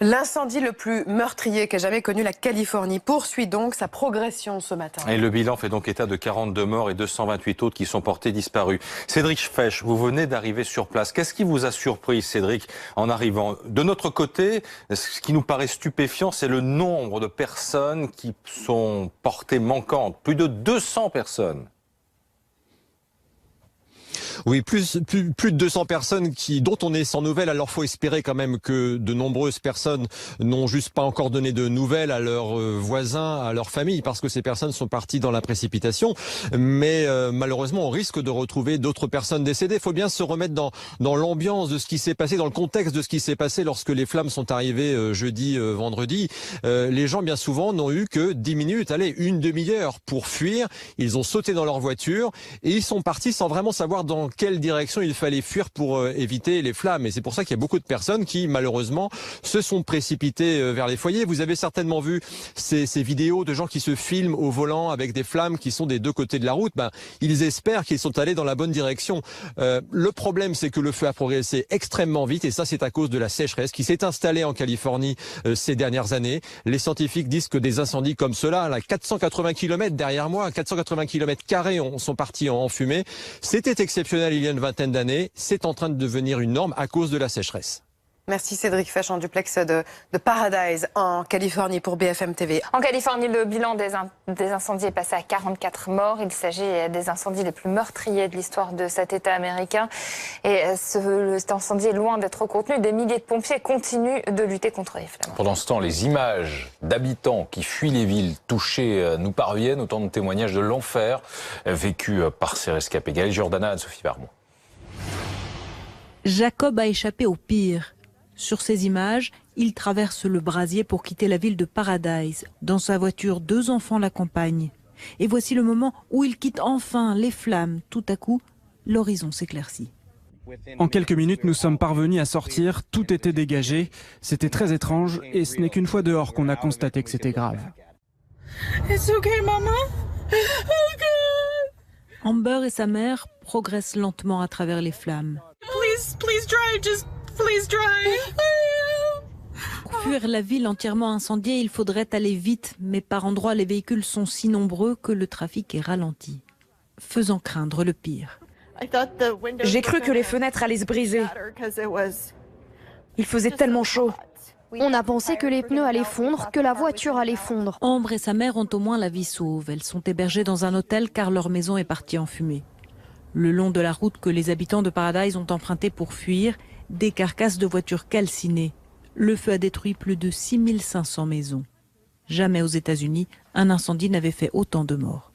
L'incendie le plus meurtrier qu'a jamais connu la Californie poursuit donc sa progression ce matin. Et le bilan fait donc état de 42 morts et 228 autres qui sont portés disparus. Cédric Fesch, vous venez d'arriver sur place. Qu'est-ce qui vous a surpris, Cédric, en arrivant? De notre côté, ce qui nous paraît stupéfiant, c'est le nombre de personnes qui sont portées manquantes. Plus de 200 personnes. Oui, plus de 200 personnes dont on est sans nouvelles. Alors faut espérer quand même que de nombreuses personnes n'ont juste pas encore donné de nouvelles à leurs voisins, à leur famille, parce que ces personnes sont parties dans la précipitation. Mais malheureusement, on risque de retrouver d'autres personnes décédées. Il faut bien se remettre dans l'ambiance de ce qui s'est passé, dans le contexte de ce qui s'est passé lorsque les flammes sont arrivées jeudi, vendredi. Les gens, bien souvent, n'ont eu que 10 minutes, une demi-heure pour fuir. Ils ont sauté dans leur voiture et ils sont partis sans vraiment savoir dans quelle direction il fallait fuir pour éviter les flammes. Et c'est pour ça qu'il y a beaucoup de personnes qui, malheureusement, se sont précipitées vers les foyers. Vous avez certainement vu ces vidéos de gens qui se filment au volant avec des flammes qui sont des deux côtés de la route. Ils espèrent qu'ils sont allés dans la bonne direction. Le problème, c'est que le feu a progressé extrêmement vite et ça, c'est à cause de la sécheresse qui s'est installée en Californie ces dernières années. Les scientifiques disent que des incendies comme cela, 480 km derrière moi, 480 km² sont partis en fumée. C'était exceptionnel il y a une vingtaine d'années. C'est en train de devenir une norme à cause de la sécheresse. Merci Cédric Fesch en duplex de Paradise en Californie pour BFM TV. En Californie, le bilan des incendies est passé à 44 morts. Il s'agit des incendies les plus meurtriers de l'histoire de cet État américain. Et cet incendie est loin d'être contenu. Des milliers de pompiers continuent de lutter contre les flammes. Pendant ce temps, les images d'habitants qui fuient les villes touchées nous parviennent. Autant de témoignages de l'enfer vécu par ces rescapés. Gaël Giordana, Anne-Sophie Varmont. Jacob a échappé au pire. Sur ces images, il traverse le brasier pour quitter la ville de Paradise. Dans sa voiture, 2 enfants l'accompagnent. Et voici le moment où il quitte enfin les flammes. Tout à coup, l'horizon s'éclaircit. En quelques minutes, nous sommes parvenus à sortir. Tout était dégagé. C'était très étrange et ce n'est qu'une fois dehors qu'on a constaté que c'était grave. It's okay, Mama. Amber et sa mère progressent lentement à travers les flammes. Please drive, just please drive. Pour fuir la ville entièrement incendiée, il faudrait aller vite, mais par endroits les véhicules sont si nombreux que le trafic est ralenti, faisant craindre le pire. J'ai cru que les fenêtres allaient se briser. Il faisait tellement chaud. On a pensé que les pneus allaient fondre, que la voiture allait fondre. Amber et sa mère ont au moins la vie sauve. Elles sont hébergées dans un hôtel car leur maison est partie en fumée. Le long de la route que les habitants de Paradise ont empruntée pour fuir, des carcasses de voitures calcinées. Le feu a détruit plus de 6500 maisons. Jamais aux États-Unis, un incendie n'avait fait autant de morts.